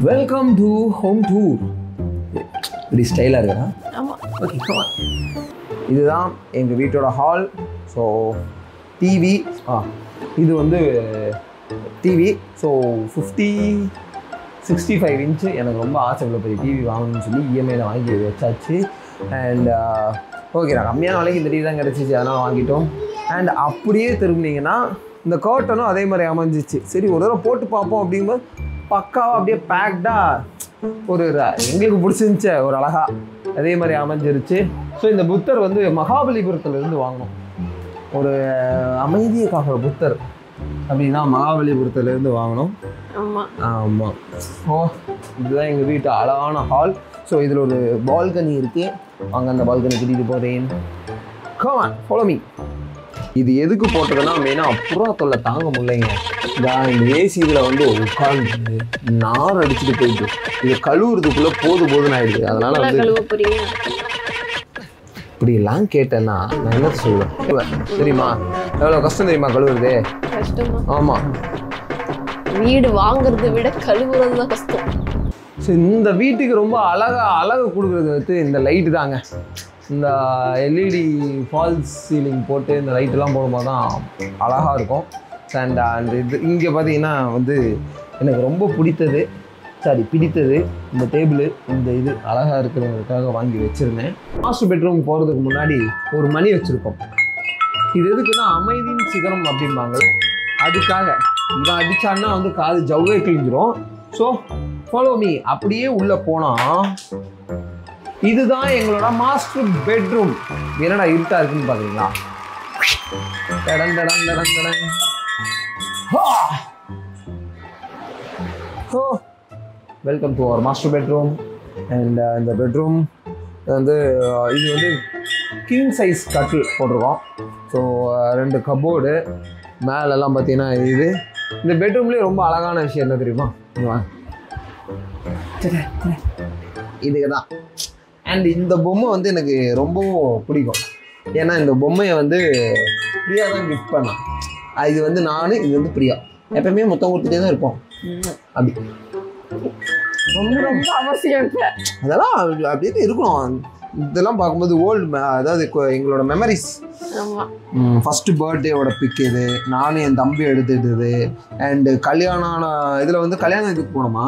Welcome to home tour. இப்படி ஸ்டைலாக இருக்கா? ஆமாம். ஓகே, இதுதான் எங்கள் வீட்டோட ஹால். ஸோ டிவி, இது வந்து டிவி. So 65 inch. எனக்கு ரொம்ப ஆசை இவ்வளோ பெரிய டிவி வாங்கணும்னு சொல்லி இஎம்ஐயில் வாங்கி வச்சாச்சு. அண்ட் ஓகே, நான் கம்மியான நாளைக்கு இந்த டிவி தான் கிடச்சிச்சு, அதனால் வாங்கிட்டோம். அண்ட் அப்படியே திரும்பினீங்கன்னா இந்த கர்ட்டனும் அதே மாதிரி அமைஞ்சிச்சு. சரி, ஒரு தடவை போட்டு பார்ப்போம் அப்படிங்கும்போது பக்காவாக அப்படியே பேக்டாக ஒரு எங்களுக்கு பிடிச்சிருந்துச்சு, ஒரு அழகாக அதே மாதிரி அமைஞ்சிருச்சு. ஸோ இந்த புத்தர் வந்து மகாபலிபுரத்துலேருந்து வாங்கினோம். ஒரு அமைதியக்காக புத்தர் அப்படின்னா மகாபலிபுரத்துலேருந்து வாங்கினோம். ஆமாம். ஸோ இதுதான் எங்கள் வீட்டு அழகான ஹால். ஸோ இதில் ஒரு பால்கனி இருக்குது. வாங்க அந்த பால்கனி கூட்டிகிட்டு போகிறேன். Come on, follow me. இது எதுக்கு போட்டதுன்னா மெயினாக புறா தொல்லை தாங்க முடியலைங்க. இந்த ஏசி இதில் வந்து உட்காந்து நார் அடிச்சுட்டு போயிட்டு இது கழுவுறதுக்குள்ளே போதுன்னு ஆயிடுது. அதனால வந்து இப்படிலாம் கேட்டேன்னா நான் என்ன சொல்லுவேன் தெரியுமா? எவ்வளோ கஷ்டம் தெரியுமா கழுவுறது? ஆமாம், வீடு வாங்குறதை விட கழுவுறது தான் கஷ்டம். ஸோ இந்த வீட்டுக்கு ரொம்ப அழகு கொடுக்குறது வந்து இந்த லைட்டு தாங்க. இந்த எல்இடி ஃபால்ஸ் சீலிங் போட்டு இந்த லைட்டெல்லாம் போடும்போது தான் அழகாக இருக்கும். அண்ட் இது இங்கே பார்த்தீங்கன்னா வந்து எனக்கு ரொம்ப பிடித்தது இந்த டேபிள், இந்த இது அழகாக இருக்கிறதுக்காக வாங்கி வச்சுருந்தேன். மாஸ்டர் பெட்ரூம் போகிறதுக்கு முன்னாடி ஒரு மணி வச்சுருக்கோம். இது எதுக்குன்னா அமைதியின் சிகரம் அப்படிம்பாங்க. அதுக்காக இவன் அடித்தான்னா வந்து காது ஜவ்வே கிழிஞ்சிரும். So follow me. அப்படியே உள்ளே போனால் இதுதான் எங்களோட மாஸ்டர் பெட்ரூம். என்னடா இருட்டா இருக்குன்னு பார்த்தீங்களா? Welcome to our master bedroom. And இந்த பெட்ரூம் வந்து இது வந்து கிங் சைஸ் கட்டில் போட்டிருக்கோம். ஸோ 2 கபோர்டு மேலெல்லாம் பார்த்தீங்கன்னா இது. இந்த பெட்ரூம்லேயே ரொம்ப அழகான விஷயம் என்ன தெரியுமா? இதுக்கு தான். அண்ட் இந்த பொம்மை வந்து எனக்கு ரொம்பவும் பிடிக்கும். ஏன்னா இந்த பொம்மையை வந்து பிரியா தான் கிஃப்ட் பண்ணான். இது வந்து நான், இது வந்து பிரியா. எப்பவுமே மொத்தம் கொடுத்துட்டே தான் இருப்போம். அப்படி ரொம்ப அவசியம். அதெல்லாம் அப்படியே இருக்கணும். இதெல்லாம் பார்க்கும்போது ஓல்டு, அதாவது எங்களோட மெமரிஸ். ஃபஸ்ட்டு பர்த்டேவோட பிக் இது. நானும் என் தம்பி எடுத்துட்டது. அண்டு கல்யாணம் ஆன இதில் வந்து கல்யாணம் இதுக்கு போனோமா?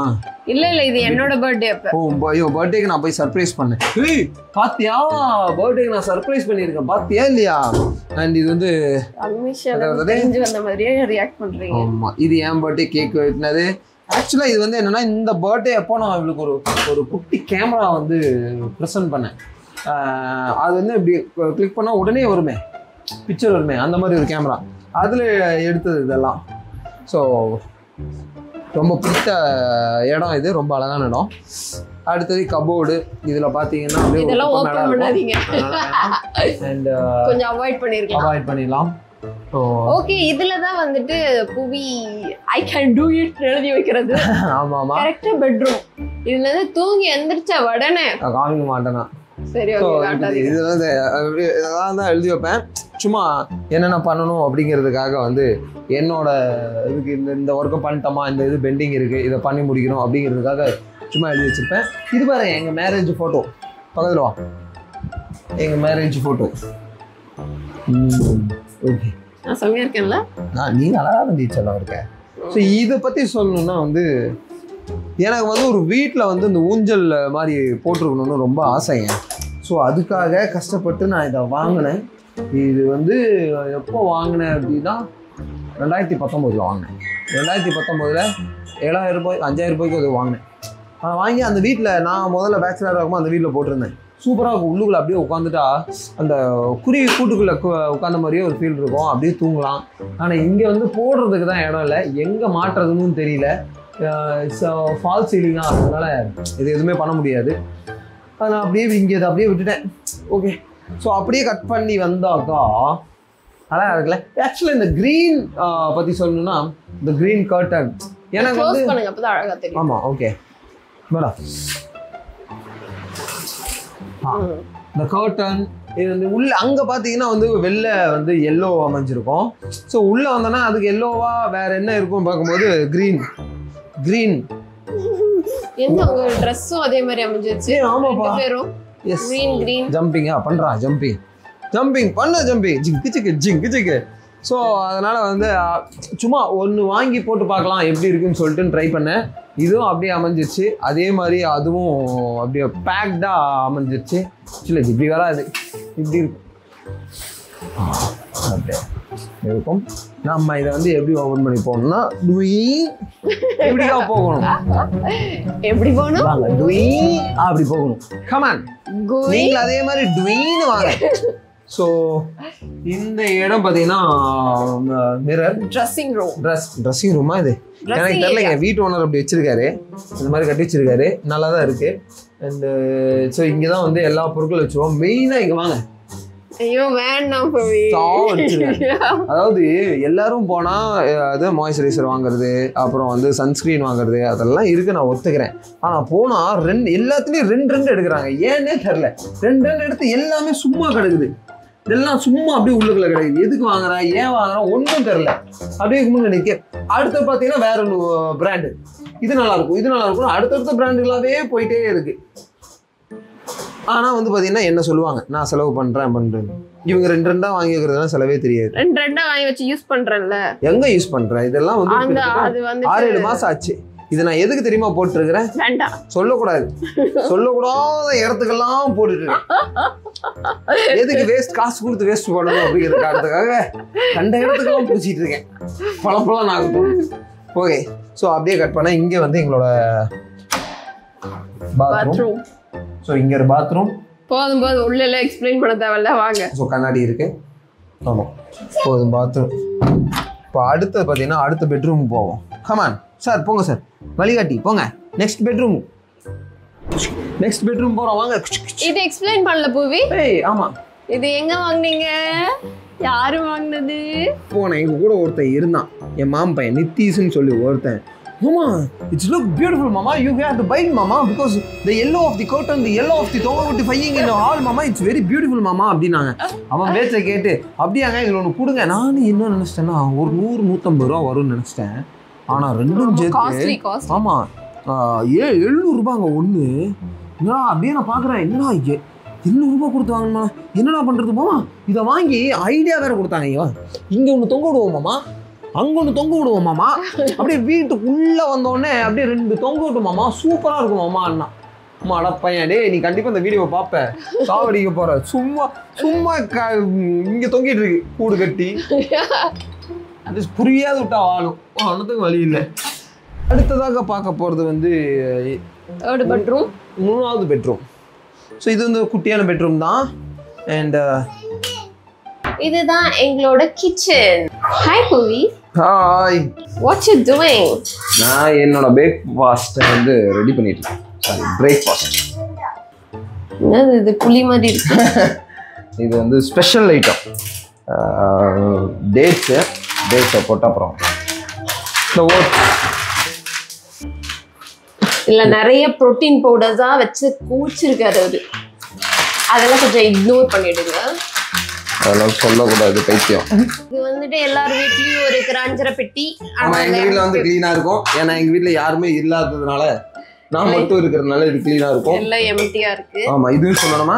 இல்லை இது என்னோட பர்த்டே. அப்போ ஐயோ, பர்த்டேக்கு நான் போய் சர்ப்ரைஸ் பண்ணேன். பாத்தியா, பர்த்டேக்கு நான் சர்ப்ரைஸ் பண்ணியிருக்கேன், பாத்தியா இல்லையா? அண்ட் இது வந்து வந்த மாதிரியே ரியாக்ட் பண்ணுறீங்க. ஆமாம், இது என் பர்த்டே கேக் வெட்டினது. ஆக்சுவலாக இது வந்து என்னென்னா, இந்த பர்த்டே அப்போ நான் இவளுக்கு ஒரு குட்டி கேமரா வந்து ப்ரெசென்ட் பண்ணேன். அது வந்து இப்படி கிளிக் பண்ணால் உடனே வருமே, பிக்சர் வருமே, அந்த மாதிரி ஒரு கேமரா. அதில் எடுத்தது இதெல்லாம். ஸோ ரொம்ப பிடித்த இடம் இது, ரொம்ப அழகான இடம். அடுத்தது கபோர்டு. இதில் பார்த்தீங்கன்னா அண்ட் கொஞ்சம் அவாய்ட் பண்ணிடலாம். ஓகே, இதுல தான் வந்துட்டு புவி ஐ கேன் டூ இட் எழுதி வைக்கிறது. ஆமாம், கரெக்டா பெட்ரூம். இதுல இருந்து தூங்கி எந்திரிச்ச உடனே காமிக்க மாட்டேனா? சரி, இதெல்லாம் தான் எழுதி வைப்பேன். சும்மா என்னென்ன பண்ணணும் அப்படிங்கிறதுக்காக வந்து என்னோட இதுக்கு இந்த ஒர்க்கை பண்ணிட்டோமா, இந்த இது பெண்டிங் இருக்குது, இதை பண்ணி முடிக்கணும் அப்படிங்கிறதுக்காக சும்மா எழுதி வச்சுருப்பேன். இது பாரு, எங்கள் மேரேஜ் ஃபோட்டோ. பக்கத்தில் வா, எங்கள் மேரேஜ் ஃபோட்டோ. ஓகே, நான் செம்மையாக இருக்கேன்ல? நீ நல்லா தான் டீச்சர்லாம் இருக்கேன். ஸோ இதை பற்றி சொல்லணுன்னா வந்து எனக்கு வந்து ஒரு வீட்டில் வந்து இந்த ஊஞ்சல் மாதிரி போட்டிருக்கணும்னு ரொம்ப ஆசைங்க. ஸோ அதுக்காக கஷ்டப்பட்டு நான் இதை வாங்கினேன். இது வந்து எப்போ வாங்கினேன் அப்படின்னா 2019 வாங்கினேன். 2019 7,000 ரூபாய் 5,000 ரூபாய்க்கு அது வாங்கினேன். வாங்கி அந்த வீட்டில் நான் முதல்ல பேச்சுலராக இருக்கும்போது அந்த வீட்டில் போட்டிருந்தேன். சூப்பராக இருக்கும். உள்ளுக்குள்ளே அப்படியே உட்காந்துட்டா அந்த குருவி கூட்டுக்குள்ளே உட்காந்த மாதிரியே ஒரு ஃபீல் இருக்கும். அப்படியே தூங்கலாம். ஆனால் இங்கே வந்து போடுறதுக்கு தான் இடம் இல்லை, எங்கே மாட்டுறதுன்னு தெரியல. ஃபால் சீலிங்காக அதனால இது எதுவுமே பண்ண முடியாது. நான் அப்படியே இங்கே இதை அப்படியே விட்டுட்டேன். ஓகே, ஸோ அப்படியே கட் பண்ணி வந்தாக்கா அழகாக இருக்குல்ல. ஆக்சுவலாக இந்த க்ரீன் பற்றி சொல்லணும்னா, இந்த க்ரீன் கர்டன் எனக்கு வந்து ஆமாம். ஓகே மேடம், இந்த கர்டன் இது வந்து உள்ள அங்கே பார்த்தீங்கன்னா வந்து வெளில வந்து எல்லோ அமைஞ்சிருக்கும். ஸோ உள்ளே வந்தோன்னா அதுக்கு எல்லோவா வேறு என்ன இருக்கும்னு பார்க்கும்போது க்ரீன் என்ன உங்க ட்ரெஸ்ஸும் அதே மாதிரி அமைஞ்சிருச்சு. ஆமாப்பா. பேரும் கிரீன் ஜம்பிங்கா பண்றா ஜம்பிங் பண்ண ஜம்பிங் ஜிங்கு சிக்கு. ஸோ அதனால் வந்து சும்மா ஒன்று வாங்கி போட்டு பார்க்கலாம் எப்படி இருக்குன்னு சொல்லிட்டு ட்ரை பண்ணேன். இதுவும் அப்படியே அமைஞ்சிருச்சு. அதே மாதிரி அதுவும் அப்படியே பேக்டாக அமைஞ்சிருச்சு. இல்லை இப்படி வராது, இப்படி இருக்கும். அப்படியே இருக்கும். நம்ம இதை வந்து எப்படி ஓப்பன் பண்ணி போகணும்னா இப்படிதான் போகணும். எப்படி போகணும்? வாங்க அப்படி போகணும். கமான் நீங்க அதே மாதிரி டுயின்னு வாங்க. ஸோ இந்த இடம் பார்த்தீங்கன்னா மிரர் ட்ரெஸ்ஸிங் ரூமா இது எனக்கு தெரியல. எங்கள் வீட்டு ஓனர் அப்படி வச்சிருக்காரு, இந்த மாதிரி கட்டி வச்சிருக்காரு. நல்லா தான் இருக்கு. அண்டு ஸோ இங்கே தான் வந்து எல்லா பொருட்களும் வச்சுருவோம். மெயினாக இங்கே வாங்க. ஐயோ வேண்டாம். அதாவது எல்லாரும் போனா அது மாய்ஸ்சரைசர் வாங்குறது, அப்புறம் வந்து சன்ஸ்கிரீன் வாங்குறது, அதெல்லாம் இருக்கு, நான் ஒத்துக்கிறேன். ஆனா போனா எல்லாத்துலயும் ரெண்டு எடுக்கிறாங்க. ஏன்னே தெரியல. ரெண்டு எடுத்து எல்லாமே சும்மா கிடக்குது. இதெல்லாம் சும்மா அப்படியே உள்ளுக்குள்ள கிடைக்குது. எதுக்கு வாங்குறா, ஏன் வாங்குறா ஒன்றும் தெரியல. அப்படியே நினைக்க. அடுத்து பார்த்தீங்கன்னா வேற ஒரு பிராண்டு, இது நல்லா இருக்கும் அடுத்தடுத்த பிராண்டுகளாவே போயிட்டே இருக்கு. ஆனா வந்து பாத்தீங்கன்னா என்ன சொல்லுவாங்க, நான் செலவு பண்றேன். இவங்க ரெண்டா வாங்கி வைக்கிறதுலாம் செலவே தெரியாது. ரெண்டா வாங்கி வச்சு யூஸ் பண்றேன்ல. எங்க யூஸ் பண்றேன்? இதெல்லாம் வந்து 6-7 மாசம் ஆச்சு. இது நான் எதுக்கு தெரியுமா போட்டுருக்கிறேன்? சொல்லக்கூடாத இடத்துக்கெல்லாம் போட்டுட்டு எதுக்கு காசு கொடுத்து வேஸ்ட் பண்ணணும் அப்படிங்கிற காரணத்துக்காக கண்ட இடத்துக்கெல்லாம் பூச்சிட்டு இருக்கேன். பழப்பெல்லாம் நான் ஓகே. ஸோ அப்படியே கட் பண்ண இங்க வந்து எங்களோட பாத்ரூம். ஸோ இங்க ஒரு பாத்ரூம். போதும் உள்ள எல்லாம் எக்ஸ்பிளைன் பண்ண தேவையில்ல, வாங்க. ஸோ கண்ணாடி இருக்கு. ஆமாம் போதும் பாத்ரூம். இப்போ அடுத்தது பார்த்தீங்கன்னா அடுத்த பெட்ரூம் போவோம். கமான் சார், போங்க சார், வழிகாட்டி போங்க. நெக்ஸ்ட் பெட்ரூம் போகிறோம் வாங்க. இது எக்ஸ்பிளைன் பண்ணல பூவி. ஆமாம். இது எங்க வாங்குனீங்க? யாரு வாங்கினது? போனேன். எங்க கூட ஒருத்தன் இருந்தான், என் மாம் பையன் நித்தீஷ்னு சொல்லி ஒருத்தன். Mama, it's look beautiful, Mama. You have to buy it, Mama, because the yellow of the curtain, the yellow of the தொங்கவிட்டு in the hall, Mama, it's very beautiful, Mama அப்படின்னாங்க. அவன் பேச்சை கேட்டு அப்படியாங்க இதில் ஒன்று கொடுங்க. நான் என்ன நினச்சிட்டேன்னா ஒரு 100-150 ரூபா வரும்னு நினச்சிட்டேன். ஆனால் ரெண்டும் சேர்த்து ஆமாம் 700 ரூபாங்க ஒன்று. என்னடா அப்படியே நான் பார்க்குறேன், என்னடா 700 ரூபா கொடுத்து வாங்கணுமா, என்னடா பண்ணுறது மாமா? இதை வாங்கி ஐடியா வேறு கொடுத்தாங்க. இங்கே ஒன்று தொங்க விடுவோம் மாமா, அங்க ஒன்று தொங்க விடுவோம் மாமா, அப்படியே வீட்டுக்குள்ள வந்தோடனே அப்படியே 2 தொங்க விட்டு மாமா, சூப்பரா இருக்கும் மாமா. அண்ணா மாடா பையன், டே நீ கண்டிப்பா இந்த வீடியோவை பார்ப்ப, சாவடிக்க போற. சும்மா இங்க தொங்கிட்டு இருக்கு கூடு கட்டி, புரியாது விட்டா வாழும். ஒன்றுத்துக்கு வழி இல்லை. அடுத்ததாக பார்க்க போறது வந்து 3வது பெட்ரூம். ஸோ இது வந்து குட்டியான பெட்ரூம் தான். அண்ட் இதுதான் எங்களோட kitchen. Hi Poovi. Hi. What you doing? நான் என்னோட பிரேக்ஃபாஸ்ட் வந்து ரெடி பண்ணிட்டு இருக்கேன். Sorry, breakfast. என்னது இது புளி மாதிரி இருக்கு? இது வந்து ஸ்பெஷல் ஐட்டம். டேட்ஸை போட்ட அப்புறம் இந்த ஓட்ஸ் இல்ல நிறைய புரோட்டீன் பவுடர்ஸா வச்சு கூச்சிருக்காரு அவரு. அதெல்லாம் கொஞ்சம் இக்னோர் பண்ணிடுங்க. அதெல்லாம் சொல்லக்கூடாது, பைத்தியம். இது வந்துட்டு எல்லார் வீட்லயும் ஒரு கிராஞ்சர பெட்டி. ஆமா, எங்க வீட்ல வந்து கிளீனா இருக்கும். ஏன்னா எங்க வீட்ல யாருமே இல்லாததுனால, நான் மட்டும் இருக்கிறதுனால இது கிளீனா இருக்கும். எல்லாம் எம்டியா இருக்கு. ஆமா, இதுவும் சொல்லணுமா,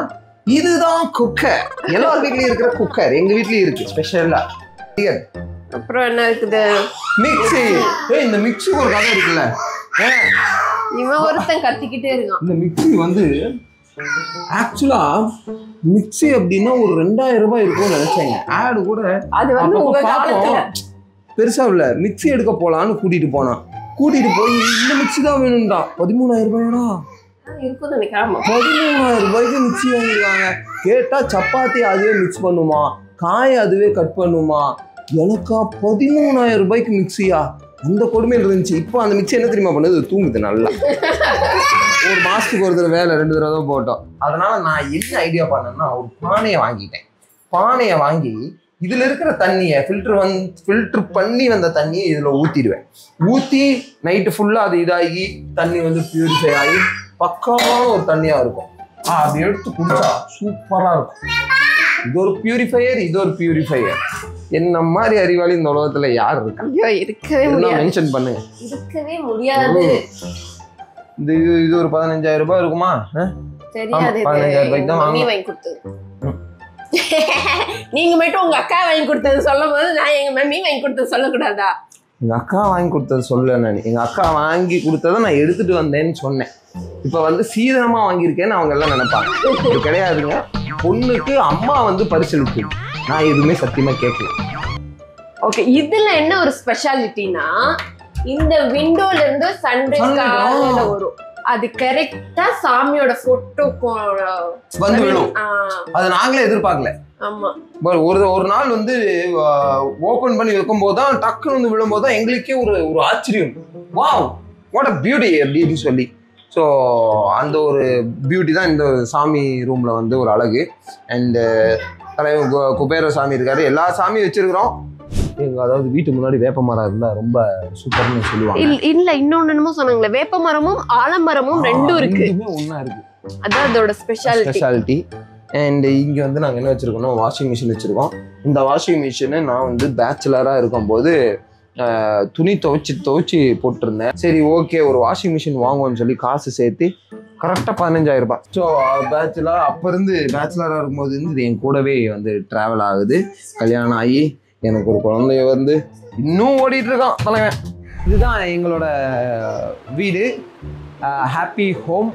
இதுதான் குக்கர். எல்லார் வீட்லயும் இருக்கிற குக்கர் எங்க வீட்லயும் இருக்கு ஸ்பெஷலா. அப்புறம் என்ன இருக்குது? மிக்ஸி. இந்த மிக்ஸிக்கு ஒரு கதை இருக்குல்ல. இவன் ஒருத்தன் கத்திக்கிட்டே இருக்கான். இந்த மிக்ஸி வந்து ஆக்சுவலா மிக்ஸி அப்படின்னா ஒரு 2000 ரூபாய் இருக்கும்னு நினைச்சேங்க. ஆடு கூட அது வந்து உங்க காலத்துல பெருசா இல்ல. மிக்ஸி எடுக்க போலான்னு கூட்டிட்டு போனான். கூட்டிட்டு போய் இந்த மிக்ஸி தான் வேணும்டா. 13000 ரூபாயடா இருக்கும் நினைக்கிறேன். 13000 ரூபாய்க்கு மிக்ஸி வாங்கிருக்காங்க. கேட்டா சப்பாத்தி அதுவே மிக்ஸ் பண்ணுமா, காய் அதுவே கட் பண்ணுமா. எனக்கா 13000 ரூபாய்க்கு மிக்ஸியா? அந்த கொடுமையில் இருந்துச்சு. இப்போ அந்த மிக்ஸி என்ன தெரியுமா பண்ணுது? தூங்குது நல்லா. ஒரு மாசத்துக்கு ஒரு தடவை வேலை 2 தடவை தான் போட்டோம். அதனால நான் என்ன ஐடியா பண்ணேன்னா, ஒரு பானையை வாங்கிட்டேன். பானையை வாங்கி இதுல இருக்கிற தண்ணியை ஃபில்டர் பண்ணி வந்த தண்ணியை இதுல ஊத்திடுவேன். ஊத்தி நைட்டு ஃபுல்லா அது இதாகி தண்ணி வந்து பியூரிஃபை ஆகி பக்காவான ஒரு தண்ணியா இருக்கும். அப்படி எடுத்து குடிச்சா சூப்பரா இருக்கும். இது ஒரு பியூரிஃபையர். என்ன மாதிரி அறிவாளி இந்த உலகத்துல யார் இருக்கா? இருக்கவே முடியாது. மென்ஷன் பண்ணுங்க. இருக்கவே முடியாது. இது ஒரு 15,000 ரூபாய் இருக்குமா? தெரியாது. 15,000 ரூபாய்க்கு தான் மம்மி வாங்கி கொடுத்தது. நீங்க மட்டும் உங்க அக்கா வாங்கி கொடுத்தது சொல்லும் போது நான் எங்க மம்மி வாங்கி கொடுத்தது சொல்லக்கூடாதா? எங்க அக்கா வாங்கி கொடுத்தது சொல்ல. நான் எங்க அக்கா வாங்கி கொடுத்ததை நான் எடுத்துட்டு வந்தேன்னு சொன்னேன். இப்ப வந்து சீதனமா வாங்கியிருக்கேன்னு அவங்க எல்லாம் நினைப்பாங்க. இது கிடையாதுங்க. பொண்ணுக்கு அம்மா வந்து பரிசளிக்கு. நான் எதுவுமே சத்தியமா கேட்கல. ஓகே, இதுல என்ன ஒரு ஸ்பெஷாலிட்டினா இந்த விண்டோல இருந்து சன்ரைஸ் காலையில வரும். அது கரெக்டா சாமியோட போட்டோக்கு வந்து விழும். அது நாங்களே எதிர்பார்க்கல. ஆமா, ஒரு நாள் வந்து ஓபன் பண்ணி வைக்கும் போதுதான் டக்குன்னு வந்து விழும்போது தான் எங்களுக்கே ஒரு ஆச்சரியம். வாவ், வாட் அ பியூட்டி அப்படின்னு சொல்லி. ஸோ அந்த ஒரு பியூட்டி தான் இந்த சாமி ரூம்ல வந்து ஒரு அழகு. அண்டு தலைவர் குபேர சாமி இருக்காரு, எல்லா சாமியும் வச்சிருக்கிறோம். எங்க அதாவது வீட்டு முன்னாடி வேப்ப மரம் இருந்தா ரொம்ப சூப்பர்னு சொல்லுவாங்க. இல்ல இன்னொன்னு என்னமோ சொன்னாங்களே, வேப்ப மரமும் ஆலமரமும் ரெண்டும் இருக்கு. ஒன்னா இருக்கு. அதான் அதோட ஸ்பெஷாலிட்டி. அண்ட் இங்கே வந்து நாங்கள் என்ன வச்சுருக்கோம்னா வாஷிங் மிஷின் வச்சுருக்கோம். இந்த வாஷிங் மிஷினை நான் வந்து பேச்சுலராக இருக்கும்போது துணி துவைச்சி போட்டிருந்தேன். சரி ஓகே, ஒரு வாஷிங் மிஷின் வாங்குவோம்னு சொல்லி காசு சேர்த்து கரெக்டாக 15,000 ரூபாய். ஸோ பேச்சுலர் அப்போ இருந்து பேச்சுலராக இருக்கும்போது இது என் கூடவே வந்து ட்ராவல் ஆகுது. கல்யாணம் ஆகி எனக்கு ஒரு குழந்தைய வந்து இன்னும் ஓடிட்டு இருக்கான் தலைவன். இதுதான் எங்களோட வீடு, ஹாப்பி ஹோம்.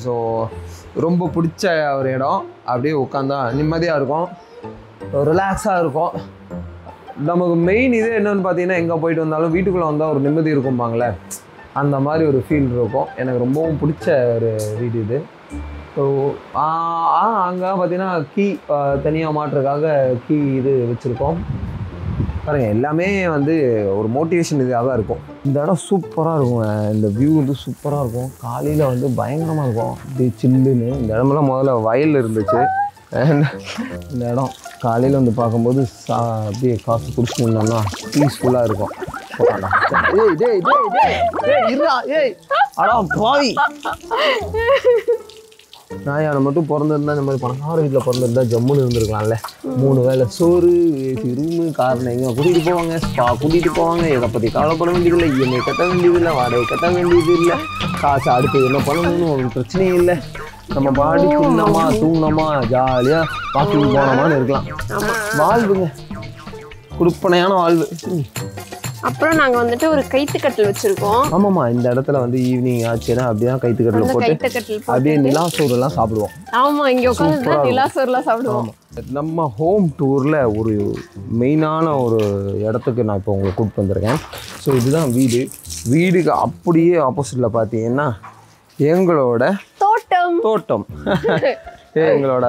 ஸோ ரொம்ப பிடிச்ச ஒரு இடம். அப்படியே உட்காந்தா நிம்மதியாக இருக்கும், ரிலாக்ஸாக இருக்கும். நமக்கு மெயின் இது என்னென்னு பார்த்தீங்கன்னா, எங்கே போயிட்டு வந்தாலும் வீட்டுக்குள்ளே வந்தால் ஒரு நிம்மதி இருக்கும்பாங்களே, அந்த மாதிரி ஒரு ஃபீல் இருக்கும். எனக்கு ரொம்பவும் பிடிச்ச ஒரு வீடு இது. ஸோ அங்கே பார்த்தீங்கன்னா கீ தனியாக மாட்டுறதுக்காக கீ இது வச்சுருக்கோம். பாருங்கள், எல்லாமே வந்து ஒரு மோட்டிவேஷன் இதாக தான் இருக்கும். இந்த இடம் சூப்பராக இருக்கும். இந்த வியூ வந்து சூப்பராக இருக்கும். காலையில் வந்து பயங்கரமாக இருக்கும், அப்படியே சில்லுன்னு. இந்த இடமெல்லாம் முதல்ல வயலில் இருந்துச்சு. இந்த இடம் காலையில் வந்து பார்க்கும்போது அப்படியே காசு குடிச்சுட்டோம்னா பீஸ்ஃபுல்லாக இருக்கும். பாவி நான் யானை மட்டும் பிறந்திருந்தா இந்த மாதிரி பணக்கார வீட்டில் பிறந்திருந்தா ஜம்முன்னு இருந்திருக்கலாம்ல. 3 வேளை சோறு, ஏசி ரூமு, காரணம் எங்கே கூட்டிகிட்டு போவாங்க, ஸ்பா கூட்டிகிட்டு போவாங்க. இதை பற்றி கவலைப்பட வேண்டியதில்லை, இஎம்ஐ கட்ட வேண்டியதில்லை, வாடகை கட்ட வேண்டியது இல்லை, காசு அடுத்து என்ன பண்ணணும்னு ஒரு பிரச்சனையும் இல்லை. நம்ம பாடி தின்னமா தூங்கினோமா ஜாலியாக வாக்கிங் போனோமான்னு இருக்கலாம். வாழ்வுங்க, குடுப்பனையான வாழ்வு. அப்புறம் நாங்க வந்துட்டு ஒரு கைத்துக்கட்டல் வச்சிருக்கோம். ஆமாம்மா, இந்த இடத்துல வந்து ஈவினிங் ஆச்சுன்னா அப்படிதான் கைத்துக்கட்டல் போட்டு அப்படியே நிலாசோறுலாம் சாப்பிடுவோம். ஆமா, இங்க உட்காந்து நிலாசோறுலாம் சாப்பிடுவோம். நம்ம ஹோம் டூரில் ஒரு மெயினான ஒரு இடத்துக்கு நான் இப்போ உங்களுக்கு கூப்பிட்டு வந்திருக்கேன். ஸோ இதுதான் வீடுக்கு அப்படியே ஆப்போசிட்டில் பார்த்தீங்கன்னா எங்களோட தோட்டம் எங்களோட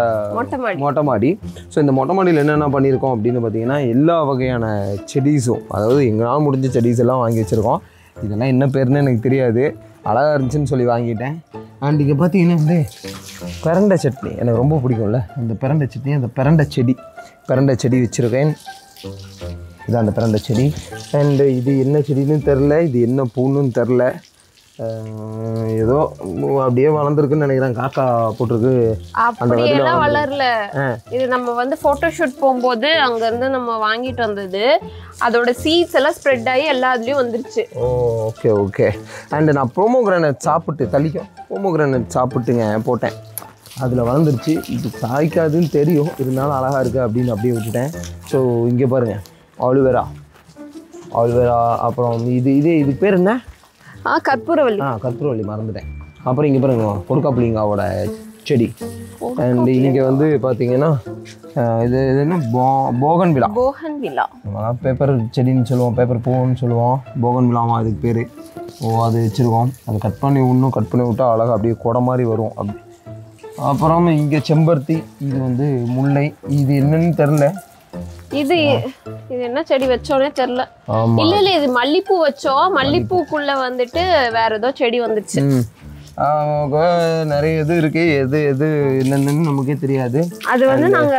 மொட்டை மாடி. ஸோ இந்த மொட்டை மாடியில் என்னென்ன பண்ணியிருக்கோம் அப்படின்னு பார்த்தீங்கன்னா, எல்லா வகையான செடிஸும், அதாவது எங்களால் முடிஞ்ச செடிஸ் எல்லாம் வாங்கி வச்சுருக்கோம். இதெல்லாம் என்ன பேருன்னு எனக்கு தெரியாது, அழகாக இருந்துச்சுன்னு சொல்லி வாங்கிட்டேன். அண்ட் இங்கே பார்த்தீங்கன்னா வந்து பிரண்டை சட்னி எனக்கு ரொம்ப பிடிக்கும்ல, அந்த பிரண்டை சட்னி, அந்த பிரண்டை செடி வச்சுருக்கேன். இது அந்த பிரண்டை செடி. அண்டு இது என்ன செடின்னு தெரில, இது என்ன பூன்னு தெரில, ஏதோ அப்படியே வளர்ந்துருக்குன்னு நினைக்கிறேன். காக்கா போட்டிருக்கு. அப்படியெல்லாம் வளரல. இது நம்ம வந்து போட்டோஷூட் போகும்போது அங்க இருந்து நம்ம வாங்கிட்டு வந்தது. அதோட சீட்ஸ் எல்லாம் ஸ்ப்ரெட் ஆகி எல்லா இதுலயும் வந்துருச்சு. Okay okay. அண்ட் நான் ப்ரோமோகிரானட் சாப்பிட்டுங்க போட்டேன். அதில் வளர்ந்துருச்சு. இது காய்க்காதுன்னு தெரியும், இருந்தாலும் அழகாக இருக்குது அப்படின்னு அப்படியே விட்டுட்டேன். ஸோ இங்கே பாருங்கள், ஆலுவேரா. அப்புறம் இது பேர் என்ன? கற்பூரவள்ளி மறந்துட்டேன். அப்புறம் இங்கே பாருங்க, கொடுக்காப்புளிங்காவோட செடி. அண்ட் இங்கே வந்து பார்த்தீங்கன்னா இது என்ன போகன்விலா. பேப்பர் செடின்னு சொல்லுவோம், பேப்பர் பூன்னு சொல்லுவோம், போகன்விலாமா அதுக்கு பேர். அது வச்சுருக்கோம். அதை கட் பண்ணி விட்டால் அழகாக அப்படியே கொடை மாதிரி வரும். அப்படி அப்புறம் இங்கே செம்பருத்தி, இது வந்து முல்லை. இது என்னன்னு தெரில, இது என்ன செடி வச்சோன்னே தெரியல. இல்ல இது மல்லிப்பூ வச்சோம். மல்லிப்பூக்குள்ள வந்துட்டு வேற ஏதோ செடி வந்துச்சு. நிறைய இது இருக்கு, எது என்னன்னு நமக்கே தெரியாது. அது வந்து நாங்க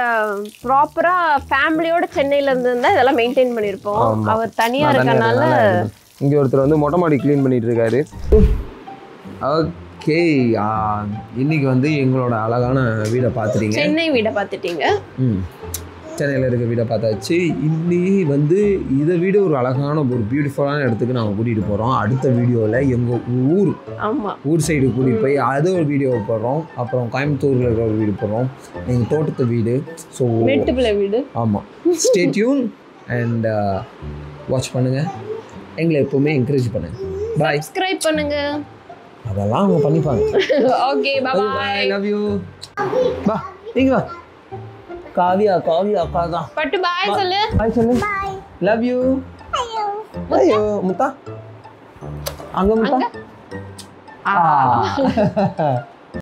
ப்ராப்பரா ஃபேமிலியோட சென்னையில இருந்தா இதெல்லாம் மெயின்டைன் பண்ணிருப்போம். அவர் தனியா இருக்கனால இங்க ஒருத்தர் வந்து மொட்டை மாடி கிளீன் பண்ணிட்டு இருக்காரு. ஓகே, இன்னைக்கு வந்து எங்களோட அழகான வீடை பார்த்துட்டீங்க, சென்னை வீடை பார்த்துட்டீங்க. சென்னையில் இருக்க வீடை பார்த்தாச்சு. இன்னி வந்து இதை விட ஒரு அழகான ஒரு பியூட்டிஃபுல்லான இடத்துக்கு நாங்கள் கூட்டிகிட்டு போகிறோம். அடுத்த வீடியோவில் எங்கள் ஊர் சைடு கூட்டிகிட்டு போய் அது ஒரு வீடியோ போடுறோம். அப்புறம் கோயம்புத்தூரில் இருக்கிற ஒரு வீடு போடுறோம், எங்கள் தோட்டத்து வீடு. ஸோ மேட்டுப்பிள்ளை வீடு. ஆமாம், ஸ்டே டியூன் அண்ட் வாட்ச் பண்ணுங்கள். எங்களை எப்போவுமே என்கரேஜ் பண்ணுங்கள். பாய். சப்ஸ்கிரைப் பண்ணுங்க. அதெல்லாம் அவங்க பண்ணிப்பாங்க. Okay, bye. Love you. பா இங்க வா. காவியா அக்கா தான். பட்டு பாய் சொல்லு. பாய் சொல்லு. Bye. Love you. ஐயோ முத்தா. அங்க முத்தா.